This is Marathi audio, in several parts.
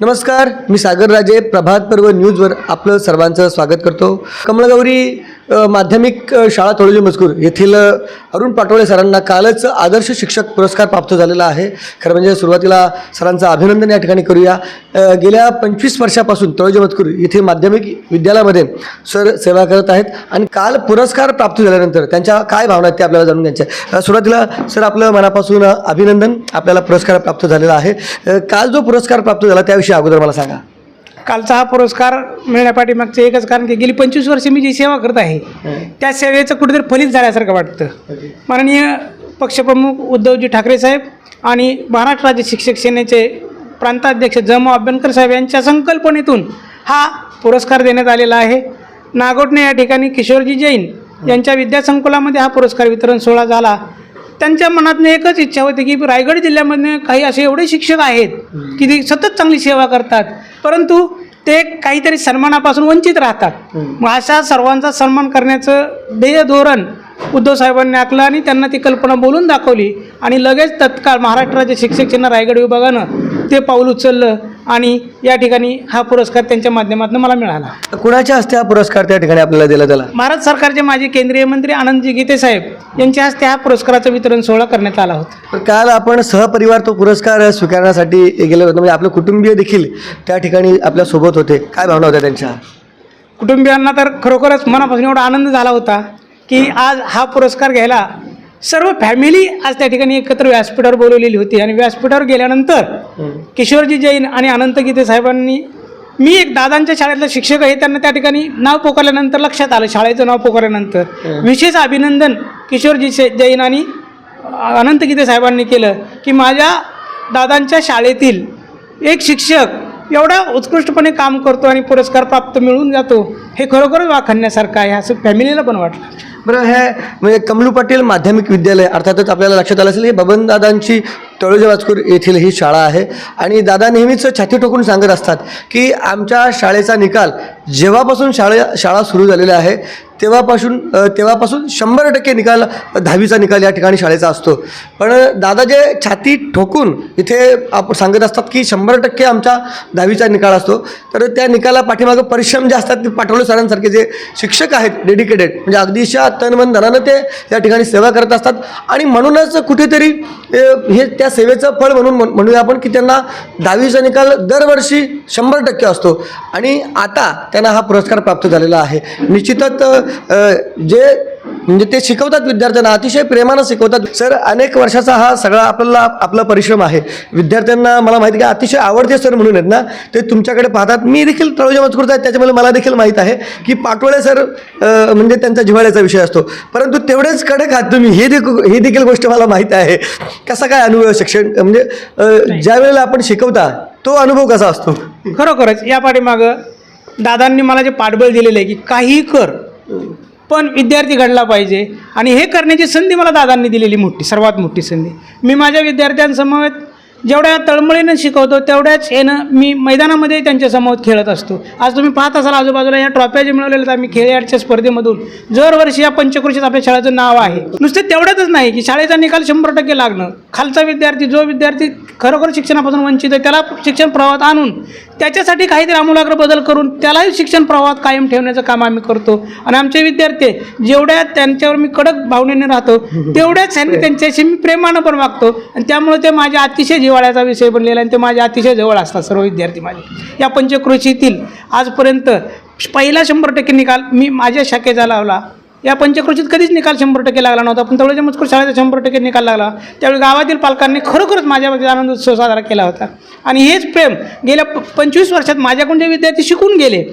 नमस्कार, मी सागर राजे. प्रभात पर्व न्यूजवर आपलं सर्वांचं स्वागत करतो. कमळगौरी माध्यमिक शाळा तळोजी मजकूर येथील अरुण पाटोळे सरांना कालच आदर्श शिक्षक पुरस्कार प्राप्त झालेला आहे. खरं म्हणजे सुरुवातीला सरांचं अभिनंदन या ठिकाणी करूया. गेल्या 25 वर्षापासून तळोजी मजकूर येथील माध्यमिक विद्यालयामध्ये सर सेवा करत आहेत आणि काल पुरस्कार प्राप्त झाल्यानंतर त्यांच्या काय भावना आहेत ते आपल्याला जाणून घ्यायच्या. सुरुवातीला सर आपलं मनापासून अभिनंदन. आपल्याला पुरस्कार प्राप्त झालेला आहे. काल जो पुरस्कार प्राप्त झाला त्याविषयी अगोदर मला सांगा. कालचा हा पुरस्कार मिळण्यापाठीमागचं एकच कारण की गेली 25 वर्षे मी जी सेवा करत आहे त्या सेवेचं कुठेतरी फलित झाल्यासारखं वाटतं. माननीय पक्षप्रमुख उद्धवजी ठाकरे साहेब आणि महाराष्ट्र राज्य शिक्षक सेनेचे प्रांताध्यक्ष ज.म. अभ्यंकर साहेब यांच्या संकल्पनेतून हा पुरस्कार देण्यात आलेला आहे. नागोठणे या ठिकाणी किशोरजी जैन यांच्या विद्यासंकुलामध्ये हा पुरस्कार वितरण सोहळा झाला. त्यांच्या मनातून एकच इच्छा होती की रायगड जिल्ह्यामध्ये काही असे एवढे शिक्षक आहेत की ते सतत चांगली सेवा करतात, परंतु ते काहीतरी सन्मानापासून वंचित राहतात. मग अशा सर्वांचा सन्मान करण्याचं ध्येय धोरण उद्धव साहेबांनी आखलं आणि त्यांना ती कल्पना बोलून दाखवली आणि लगेच तत्काळ महाराष्ट्र राज्य शिक्षक सेना रायगड विभागानं ते पाऊल उचललं आणि या ठिकाणी हा पुरस्कार त्यांच्या माध्यमातून मला मिळाला. कुणाच्या हस्ते हा पुरस्कार त्या ठिकाणी आपल्याला दिला त्याला? भारत सरकारचे माजी केंद्रीय मंत्री आनंदजी गीते साहेब यांच्या हस्ते हा पुरस्काराचं वितरण सोहळा करण्यात आला होता. काल आपण सहपरिवार तो पुरस्कार स्वीकारण्यासाठी गेले होते, म्हणजे आपले कुटुंबीय देखील त्या ठिकाणी आपल्या सोबत होते. काय भावना होत्या त्यांच्या? कुटुंबियांना तर खरोखरच मनापासून एवढा आनंद झाला होता की आज हा पुरस्कार घ्यायला सर्व फॅमिली आज त्या ठिकाणी एकत्र व्यासपीठावर बोलवलेली होती. आणि व्यासपीठावर गेल्यानंतर किशोरजी जैन आणि अनंत गीते साहेबांनी, मी एक दादांच्या शाळेतला शिक्षक आहे, त्यांना त्या ठिकाणी नाव पुकारल्यानंतर लक्षात आलं, शाळेचं नाव पुकारल्यानंतर विशेष अभिनंदन किशोरजी जैन आणि अनंत गीते साहेबांनी केलं की माझ्या दादांच्या शाळेतील एक शिक्षक एवढ्या उत्कृष्टपणे काम करतो आणि पुरस्कार प्राप्त मिळून जातो, हे खरोखरच वाखाणण्यासारखं आहे असं फॅमिलीला पण वाटलं. बरं, हे म्हणजे कमलू पाटील माध्यमिक विद्यालय अर्थातच आपल्याला लक्षात आलं असेल ही बबनदादांची तळोजी मजकूर येथील ही शाळा आहे. आणि दादा नेहमीच छाती ठोकून सांगत असतात की आमच्या शाळेचा निकाल जेव्हापासून शाळा सुरू झालेली आहे तेव्हापासून 100% निकाल 10वीचा निकाल या ठिकाणी शाळेचा असतो. पण दादा जे छाती ठोकून इथे आपण सांगत असतात की 100% आमचा 10वीचा निकाल असतो, तर त्या निकाला पाठीमागं परिश्रम जे असतात ते पाटोळे सरांसारखे जे शिक्षक आहेत डेडिकेटेड, म्हणजे अगदीशा तन मन धनानं ते या ठिकाणी सेवा करत असतात. आणि म्हणूनच कुठेतरी हे त्या सेवेचं फळ म्हणून म्हणूया आपण की त्यांना 10वीचा निकाल दरवर्षी 100% असतो आणि आता त्यांना हा पुरस्कार प्राप्त झालेला आहे. निश्चितच जे म्हणजे ते शिकवतात विद्यार्थ्यांना, अतिशय प्रेमानं शिकवतात. सर, अनेक वर्षाचा हा सगळा आपला परिश्रम आहे. विद्यार्थ्यांना मला माहिती आहे की अतिशय आवडते सर म्हणून आहेत ना, ते तुमच्याकडे पाहतात. मी देखील तळोजी मजकूरचा आहे, त्याच्यामुळे मला देखील माहीत आहे की पाटोळे सर म्हणजे त्यांचा जिव्हाळ्याचा विषय असतो, परंतु तेवढेच कडक आहात तुम्ही, हे देखील गोष्ट मला माहीत आहे. कसा काय अनुभव शिक्षण म्हणजे ज्या वेळेला आपण शिकवता तो अनुभव कसा असतो? खरोखरच या पाठीमागं दादांनी मला जे पाठबळ दिलेलं आहे की काही कर पण विद्यार्थी घडला पाहिजे, आणि हे करण्याची संधी मला दादांनी दिलेली सर्वात मोठी संधी. मी माझ्या विद्यार्थ्यांसमवेत जेवढ्या तळमळीनं शिकवतो तेवढ्याच मी मैदानामध्ये त्यांच्यासमोर खेळत असतो. आज तुम्ही पाहत असाल आजूबाजूला या ट्रॉफ्या जे मिळवलेल्या आहेत आम्ही खेळाडच्या स्पर्धेमधून दरवर्षी या पंचक्रोशीत आपल्या शाळेचं नाव आहे. नुसते तेवढ्यातच नाही की शाळेचा निकाल 100% लागणं, खालचा विद्यार्थी जो विद्यार्थी खरोखर शिक्षणापासून वंचित आहे त्याला शिक्षण प्रवाहात आणून त्याच्यासाठी काहीतरी आमूलाग्र बदल करून त्यालाही शिक्षण प्रवाहात कायम ठेवण्याचं काम आम्ही करतो. आणि आमचे विद्यार्थी जेवढ्या त्यांच्यावर मी कडक भावनेने राहतो तेवढ्याच त्यांच्याशी मी प्रेमानं पण वागतो, आणि त्यामुळे ते माझ्या अतिशय जिव्हाळ्याचा विषय बनलेला आणि ते माझ्या अतिशय जवळ असतात सर्व विद्यार्थी माझे. या पंचक्रोशीतील आजपर्यंत पहिला 100% निकाल मी माझ्या शाखेचा लावला. या पंचक्रोशीत कधीच निकाल 100% लागला नव्हता, पण तळोजी मजकूर शाळेचा 100% निकाल लागला. त्यावेळी गावातील पालकांनी खरोखरच माझ्यामध्ये आनंद उत्सव साजरा केला होता. आणि हेच प्रेम गेल्या 25 वर्षात माझ्याकडून जे विद्यार्थी शिकून गेले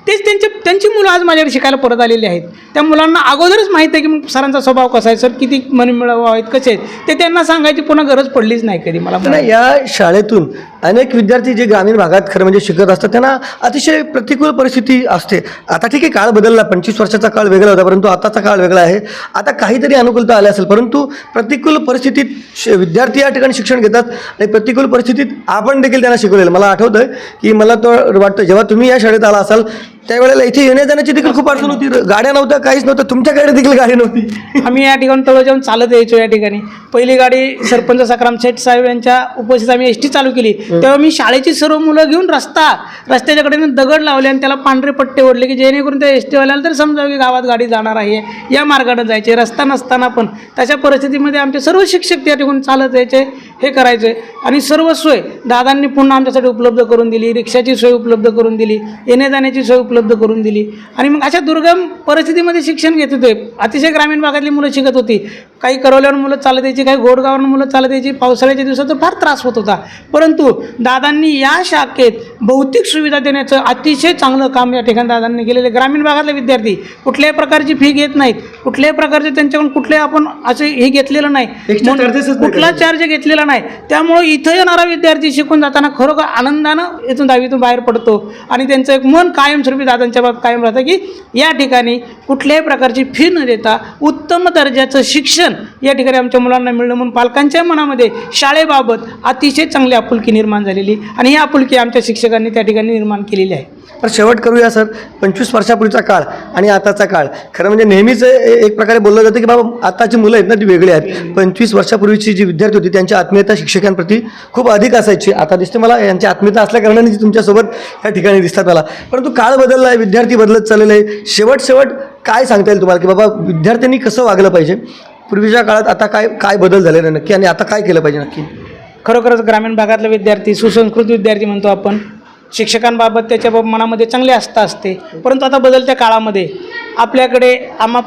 तेच त्यांची मुलं आज माझ्याकडे शिकायला परत आलेली आहेत. त्या मुलांना अगोदरच माहीत आहे की सरांचा स्वभाव कसा आहे, सर किती मन मिळावं आहेत, कसे आहेत, ते त्यांना सांगायची पुन्हा गरज पडलीच नाही कधी मला. या शाळेतून अनेक विद्यार्थी जे ग्रामीण भागात खरं म्हणजे शिकत असतात त्यांना अतिशय प्रतिकूल परिस्थिती असते. आता ठीक आहे, काळ बदलला, 25 वर्षाचा काळ वेगळा होता, परंतु आताचा काळ वेगळा आहे. आता काहीतरी अनुकूलता आली असेल, परंतु प्रतिकूल परिस्थितीत विद्यार्थी या ठिकाणी शिक्षण घेतात आणि प्रतिकूल परिस्थितीत आपण देखील त्यांना शिकवलेलं. मला आठवतं की मला तो वाटतं जेव्हा तुम्ही या शाळेत आला असाल त्यावेळेला इथे येण्या जाण्याची देखील खूप अडचण होती, गाड्या नव्हत्या, काहीच नव्हतं, तुमच्याकडे देखील गाडी नव्हती. आम्ही या ठिकाणी तळ जाऊन चालत यायचो. या ठिकाणी पहिली गाडी सरपंच सकराम शेठ साहेब यांच्या उपस्थित आम्ही एस टी चालू केली. तेव्हा मी शाळेची सर्व मुलं घेऊन रस्त्याच्या कडेने दगड लावले आणि त्याला पांढरे पट्टे ओढले की जेणेकरून त्या एस टीवाल्याला तर समजावं की गावात गाडी जाणार आहे, या मार्गाने जायचे. रस्ता नसताना पण तशा परिस्थितीमध्ये आमचे सर्व शिक्षक त्या ठिकाणी चालत यायचे, हे करायचे. आणि सर्व सोय दादांनी पुन्हा आमच्यासाठी उपलब्ध करून दिली. रिक्षाची सोय उपलब्ध करून दिली, येण्या जाण्याची सोय उपलब्ध करून दिली. आणि मग अशा दुर्गम परिस्थितीमध्ये शिक्षण घेत होते. अतिशय ग्रामीण भागातली मुलं शिकत होती. काही करवल्यावर मुलं चालत यायची, काही गोडगावावर मुलं चालत यायची. पावसाळ्याच्या दिवसात तर फार त्रास होत होता. परंतु दादांनी या शाखेत भौतिक सुविधा देण्याचं अतिशय चांगलं काम या ठिकाणी दादांनी केलेलं. ग्रामीण भागातले विद्यार्थी कुठल्याही प्रकारची फी घेत नाहीत, कुठल्याही प्रकारचे त्यांच्याकडून कुठले आपण असे हे घेतलेलं नाही, कुठला चार्ज घेतलेला नाही. त्यामुळे इथं येणारा विद्यार्थी शिकून जाताना खरोखर आनंदानं इथून दहावीतून बाहेर पडतो. आणि त्यांचं एक मन कायमस्वरूपी दादांच्या बाबत कायम राहतं की या ठिकाणी कुठल्याही प्रकारची फी न देता उत्तम दर्जाचं शिक्षण या ठिकाणी आमच्या मुलांना मिळणं. म्हणून पालकांच्या मनामध्ये शाळेबाबत अतिशय चांगली आपुलकी निर्माण झालेली आणि ही आपुलकी आमच्या शिक्षकांनी त्या ठिकाणी निर्माण केलेली आहे. तर शेवट करूया सर, 25 वर्षापूर्वीचा काळ आणि आताचा काळ, खरं म्हणजे नेहमीच एक प्रकारे बोललं जातं की बाबा आताची मुलं आहेत ना ती वेगळी आहेत. 25 वर्षापूर्वीची जी विद्यार्थी होती त्यांची आत्मीयता शिक्षकांप्रती खूप अधिक असायची. आता दिसते मला यांची आत्मीयता असल्या कारणाने तुमच्यासोबत या ठिकाणी दिसतात मला. परंतु काळ बदलला आहे, विद्यार्थी बदलत चाललेले आहे. शेवट काय सांगता येईल तुम्हाला की बाबा विद्यार्थ्यांनी कसं वागलं पाहिजे? पूर्वीच्या काळात आता काय बदल झालेला नक्की आणि आता काय केलं पाहिजे नक्की? खरोखरच ग्रामीण भागातला विद्यार्थी सुसंस्कृत विद्यार्थी म्हणतो आपण. शिक्षकांबाबत त्याच्या मनामध्ये चांगली आस्था असते. परंतु आता बदलत्या काळामध्ये आपल्याकडे आम्हा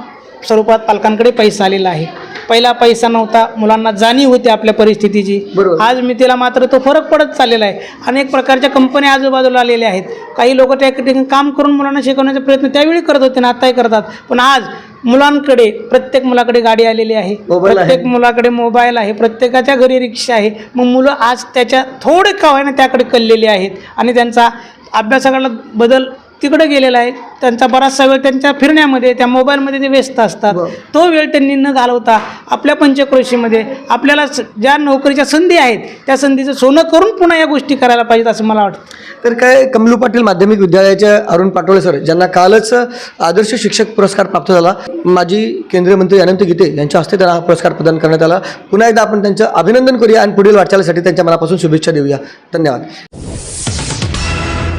स्वरूपात पालकांकडे पैसा आलेला आहे. पहिला पैसा नव्हता, मुलांना जाणीव होती आपल्या परिस्थितीची. आज मितीला मात्र तो फरक पडत चाललेला आहे. अनेक प्रकारच्या कंपन्या आजूबाजूला आलेल्या आहेत. काही लोक त्या ठिकाणी काम करून मुलांना शिकवण्याचा प्रयत्न त्यावेळी करत होते ना आताही करतात. पण आज मुलांकडे प्रत्येक मुलाकडे गाडी आलेली आहे, प्रत्येक मुलाकडे मोबाईल आहे, प्रत्येकाच्या घरी रिक्षा आहे. मग मुलं आज त्याच्या थोडे का होईना त्याकडे कललेली आहेत आणि त्यांचा अभ्यासाकडला बदल तिकडे गेलेला आहे. त्यांचा बराचसा वेळ त्यांच्या फिरण्यामध्ये, त्या मोबाईलमध्ये ते व्यस्त असतात. तो वेळ त्यांनी न घालवता आपल्या पंचक्रोशीमध्ये आपल्याला ज्या नोकरीच्या संधी आहेत त्या संधीचं सोनं करून पुन्हा या गोष्टी करायला पाहिजेत असं मला वाटतं. तर काय कमलू पाटील माध्यमिक विद्यालयाचे अरुण पाटोळे सर, ज्यांना कालच आदर्श शिक्षक पुरस्कार प्राप्त झाला, माजी केंद्रीय मंत्री अनंत गीते यांच्या हस्ते त्यांना हा पुरस्कार प्रदान करण्यात आला. पुन्हा एकदा आपण त्यांचं अभिनंदन करूया आणि पुढील वाटचालीसाठी त्यांच्या मनापासून शुभेच्छा देऊया. धन्यवाद.